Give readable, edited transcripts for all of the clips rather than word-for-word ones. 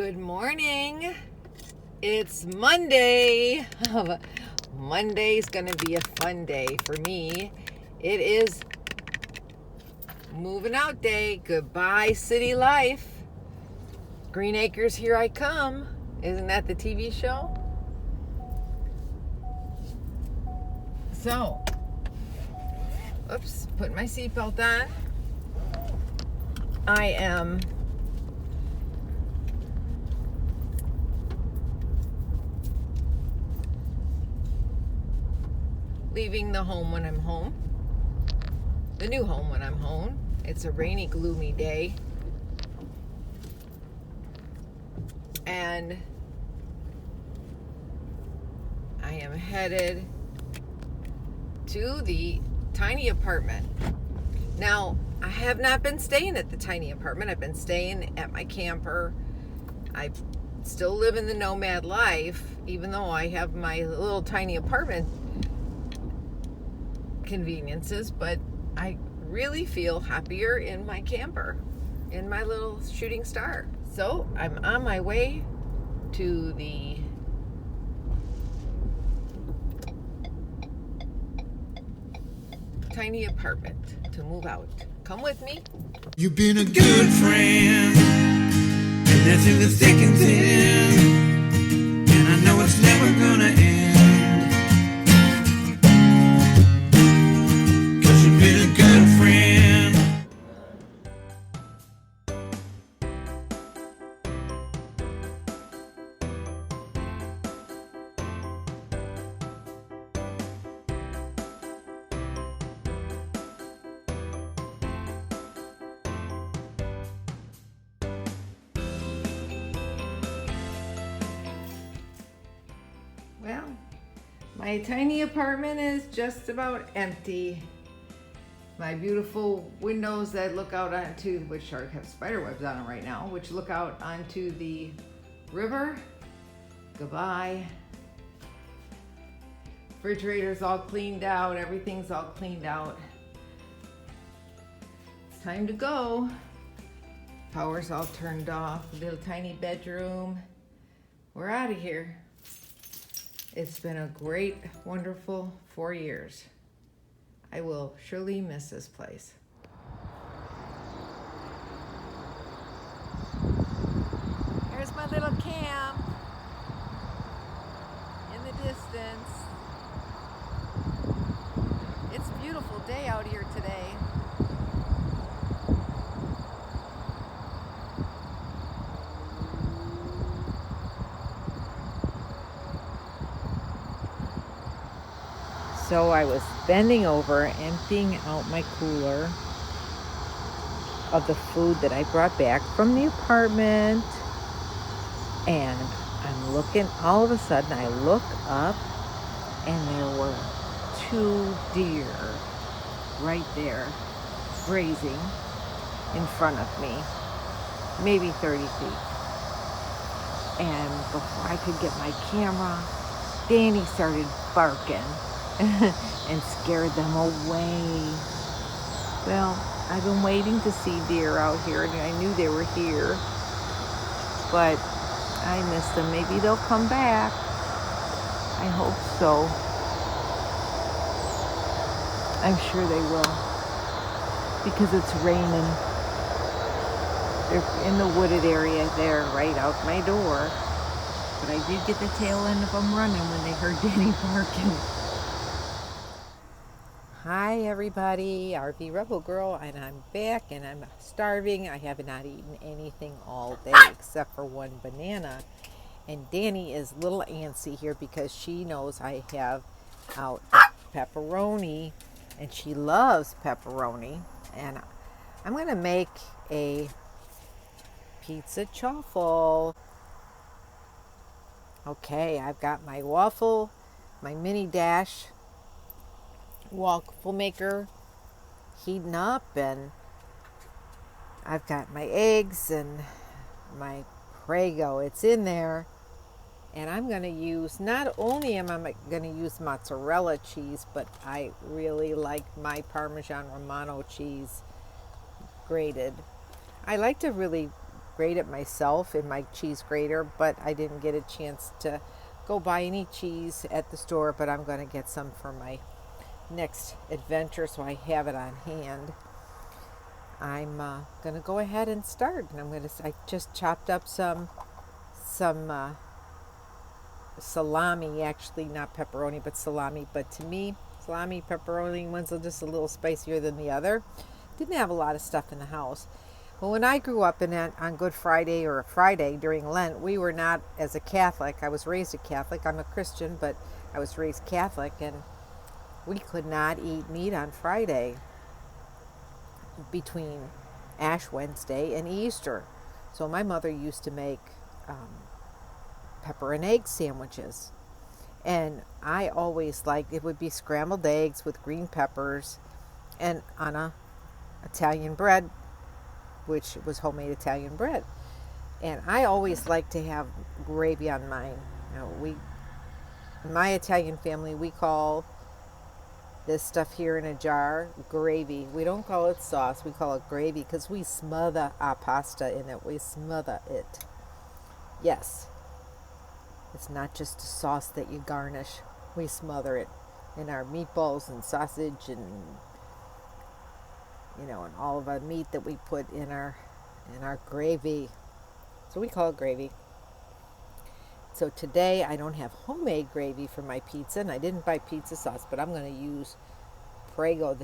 Good morning. It's Monday. Monday's gonna be a fun day for me. It is moving out day. Goodbye city life. Green Acres, here I come. Isn't that the TV show? So, oops, putting my seatbelt on. I am leaving the home when I'm home. The new home when I'm home. It's a rainy, gloomy day. And I am headed to the tiny apartment. Now, I have not been staying at the tiny apartment. I've been staying at my camper. I still live in the nomad life, even though I have my little tiny apartment conveniences, but I really feel happier in my camper, in my little shooting star. So I'm on my way to the tiny apartment to move out. Come with me. You've been a good friend, and that's in the thick and thin, and I know it's never gonna end, 'cause you've been a good friend. Well, my tiny apartment is just about empty. My beautiful windows that look out onto, which have spider webs on them right now, which look out onto the river. Goodbye. Refrigerator's all cleaned out. Everything's all cleaned out. It's time to go. Power's all turned off. Little tiny bedroom. We're out of here. It's been a great, wonderful 4 years. I will surely miss this place. Here's my little camp in the distance. It's a beautiful day out here today. So I was bending over, emptying out my cooler of the food that I brought back from the apartment. And I'm looking, all of a sudden I look up and there were 2 deer right there grazing in front of me, maybe 30 feet. And before I could get my camera, Danny started barking and scared them away. Well, I've been waiting to see deer out here, and I knew they were here, but I missed them. Maybe they'll come back. I hope so. I'm sure they will, because it's raining. They're in the wooded area there, right out my door. But I did get the tail end of them running when they heard Danny barking. Hi everybody, RVrebel Girl, and I'm back and I'm starving. I have not eaten anything all day except for one banana. And Danny is a little antsy here because she knows I have out pepperoni and she loves pepperoni. And I'm going to make a pizza chaffle. Okay, I've got my waffle, my mini dash waffle maker heating up, and I've got my eggs and my Prego. It's in there, and I'm going to use, not only am I going to use mozzarella cheese, but I really like my Parmesan Romano cheese grated. I like to really grate it myself in my cheese grater, but I didn't get a chance to go buy any cheese at the store, but I'm going to get some for my next adventure so I have it on hand. I'm going to go ahead and start. And I just chopped up some salami, actually not pepperoni, but salami. But to me, salami, pepperoni, one's just a little spicier than the other. Didn't have a lot of stuff in the house. Well, when I grew up on Good Friday or a Friday during Lent, we were not, as a Catholic, I was raised a Catholic. I'm a Christian, but I was raised Catholic, and we could not eat meat on Friday between Ash Wednesday and Easter. So my mother used to make pepper and egg sandwiches. And I always liked, it would be scrambled eggs with green peppers and on a Italian bread, which was homemade Italian bread. And I always liked to have gravy on mine. Now, in my Italian family, we call this stuff here in a jar gravy. We don't call it sauce, we call it gravy, because we smother our pasta in it. We smother it. Yes. It's not just a sauce that you garnish. We smother it in our meatballs and sausage and and all of our meat that we put in our gravy. So we call it gravy. So today I don't have homemade gravy for my pizza, and I didn't buy pizza sauce, but I'm going to use Prego,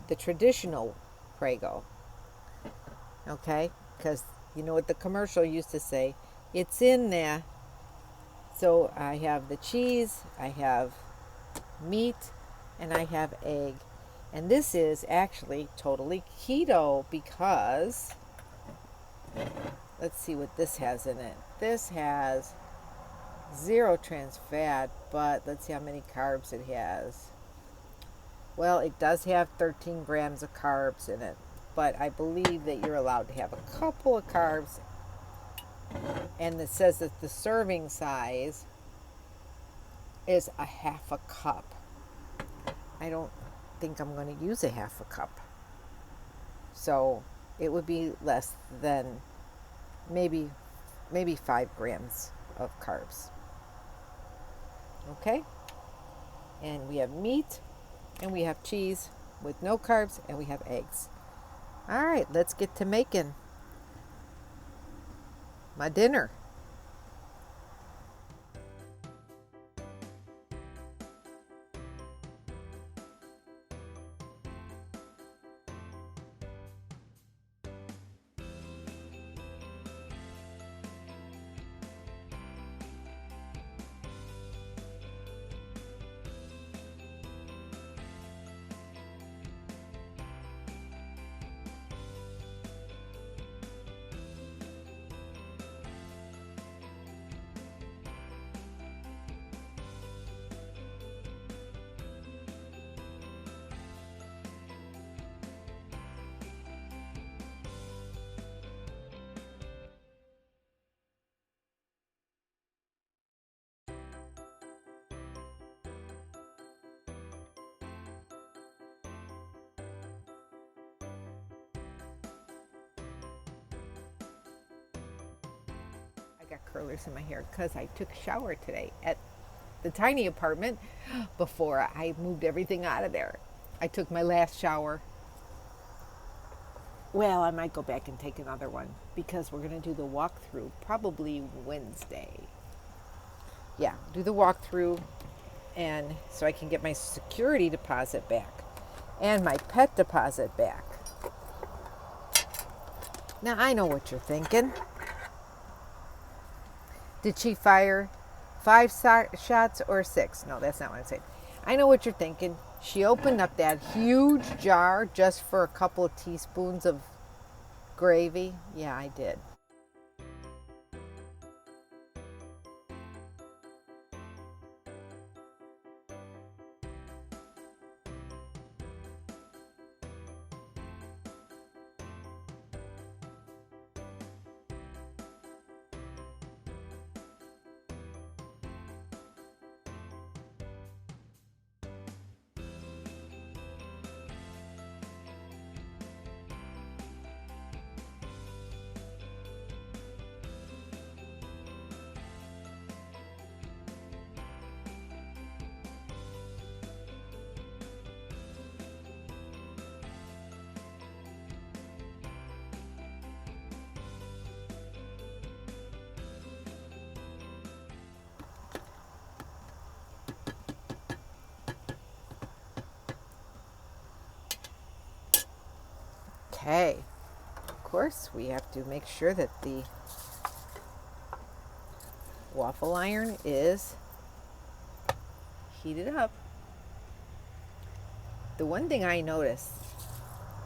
the traditional Prego. Okay? Because you know what the commercial used to say? It's in there. So I have the cheese, I have meat, and I have egg. And this is actually totally keto because, let's see what this has in it. This has 0 trans fat, but let's see how many carbs it has. Well, it does have 13 grams of carbs in it, but I believe that you're allowed to have a couple of carbs. And it says that the serving size is a half a cup. I don't think I'm going to use a half a cup. So it would be less than maybe 5 grams of carbs. Okay? And we have meat, and we have cheese with no carbs, and we have eggs. All right, let's get to making my dinner. I got curlers in my hair because I took a shower today at the tiny apartment before I moved everything out of there. I took my last shower. Well, I might go back and take another one because we're going to do the walkthrough probably Wednesday. Yeah, do the walkthrough, and so I can get my security deposit back and my pet deposit back. Now, I know what you're thinking. Did she fire 5 shots or 6? No, that's not what I'm saying. I know what you're thinking. She opened up that huge jar just for a couple of teaspoons of gravy. Yeah, I did. Okay. Of course, we have to make sure that the waffle iron is heated up. The one thing I noticed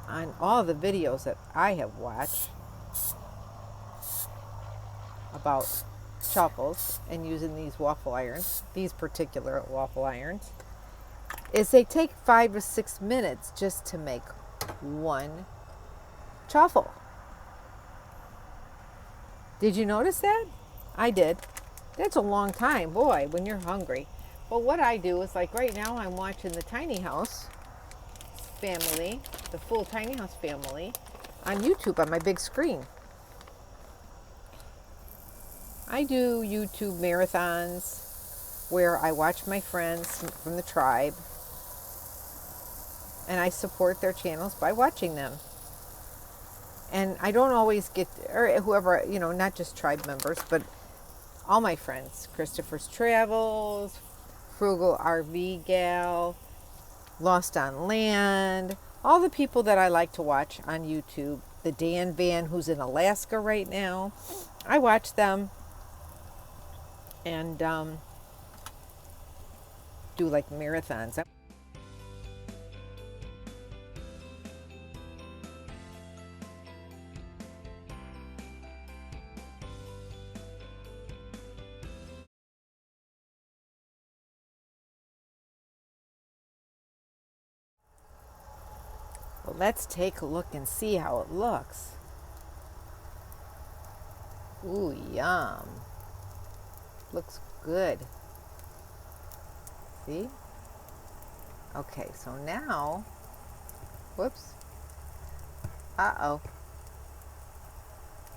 on all the videos that I have watched about chaffles and using these waffle irons, these particular waffle irons, is they take 5 to 6 minutes just to make one chaffle. Did you notice that? I did. That's a long time, boy, when you're hungry. Well, what I do is, like right now I'm watching the Tiny House family, the full Tiny House family, on YouTube on my big screen. I do YouTube marathons where I watch my friends from the tribe and I support their channels by watching them. And I don't always get, or whoever, you know, not just tribe members, but all my friends, Christopher's Travels, Frugal RV Gal, Lost on Land, all the people that I like to watch on YouTube, the Dan Van who's in Alaska right now, I watch them and do like marathons. Well, let's take a look and see how it looks. Ooh, yum. Looks good. See? Okay, so now, whoops. Uh-oh.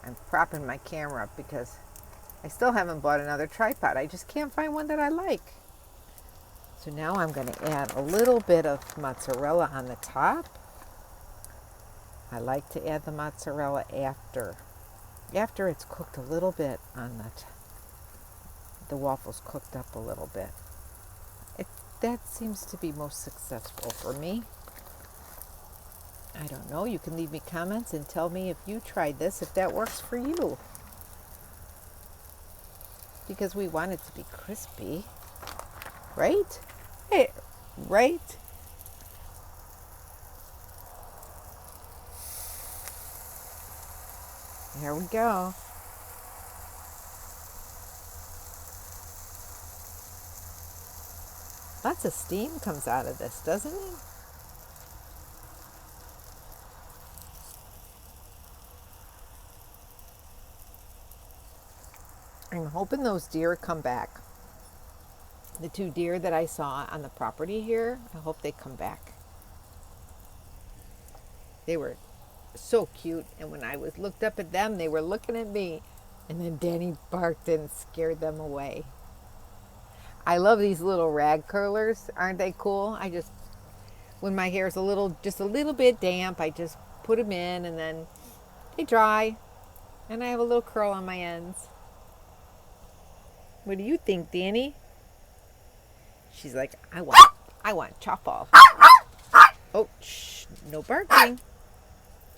I'm propping my camera up because I still haven't bought another tripod. I just can't find one that I like. So now I'm going to add a little bit of mozzarella on the top. I like to add the mozzarella after it's cooked a little bit on the waffles cooked up a little bit. That seems to be most successful for me. I don't know. You can leave me comments and tell me if you tried this, if that works for you. Because we want it to be crispy, right? Hey, right? There we go. Lots of steam comes out of this, doesn't it? I'm hoping those deer come back. The 2 deer that I saw on the property here, I hope they come back. They were so cute, and when I looked up at them, they were looking at me, and then Danny barked and scared them away. I love these little rag curlers. Aren't they cool? When my hair is just a little bit damp, I just put them in and then they dry and I have a little curl on my ends. What do you think, Danny? She's like, I want chaffle. Oh, shh, no barking.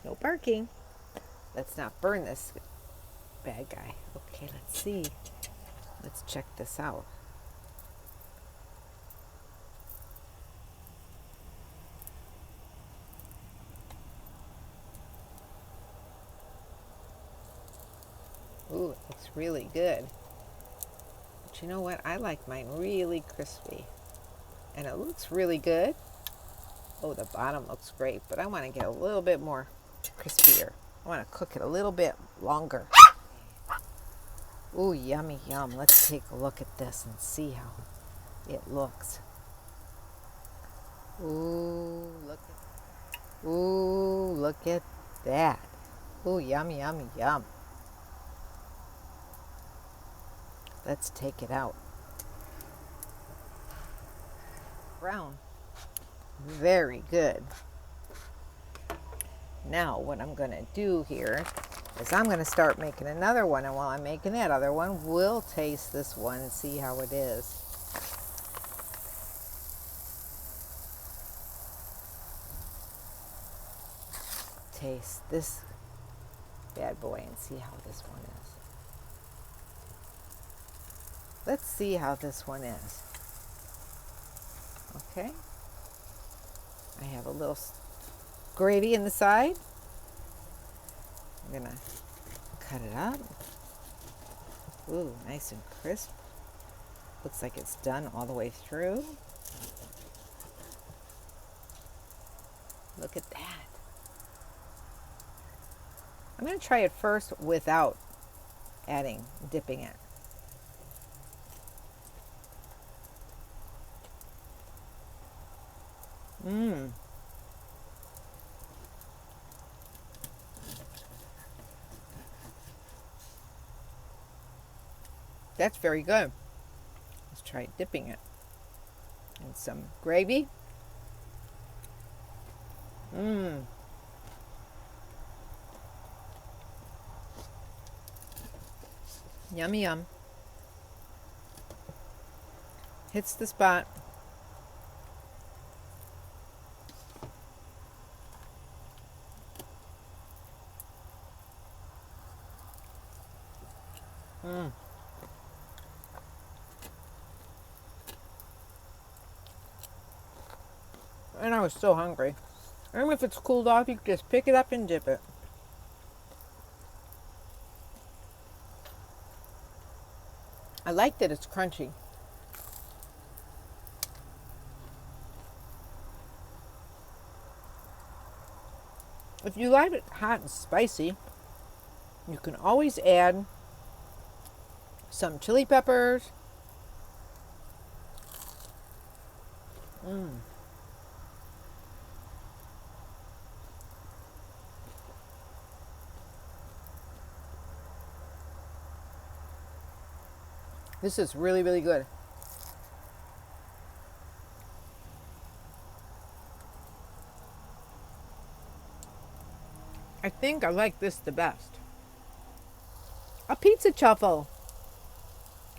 No barking. Let's not burn this bad guy. Okay, let's see. Let's check this out. Ooh, it looks really good. But you know what? I like mine really crispy. And it looks really good. Oh, the bottom looks great, but I want to get a little bit more crispier. I want to cook it a little bit longer. Ooh, yummy, yum. Let's take a look at this and see how it looks. Ooh, look at that. Ooh, yummy, yummy, yum. Let's take it out. Brown. Very good. Now what I'm going to do here is I'm going to start making another one, and while I'm making that other one, we'll taste this one and see how it is. taste this bad boy and see how this one is. Let's see how this one is. Okay. I have a little gravy in the side. I'm gonna cut it up. Ooh, nice and crisp. Looks like it's done all the way through. Look at that. I'm gonna try it first without dipping it. Mmm. That's very good. Let's try dipping it in some gravy. Mmm. Yummy yum. Hits the spot. Mmm. And I was so hungry. And if it's cooled off, you can just pick it up and dip it. I like that it's crunchy. If you like it hot and spicy, you can always add some chili peppers. Mmm. This is really, really good. I think I like this the best. A pizza chaffle.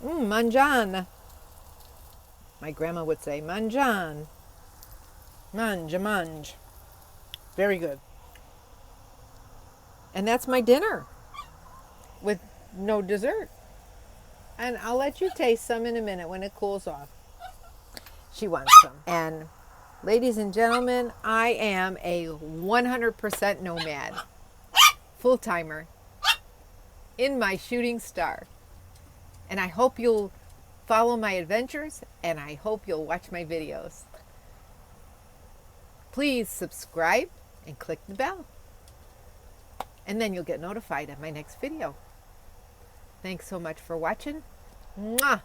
Mangian. My grandma would say, mangian. Mange. Very good. And that's my dinner with no dessert. And I'll let you taste some in a minute when it cools off. She wants some. And ladies and gentlemen, I am a 100% nomad. Full-timer. In my shooting star. And I hope you'll follow my adventures, and I hope you'll watch my videos. Please subscribe and click the bell. And then you'll get notified of my next video. Thanks so much for watching. Mwah!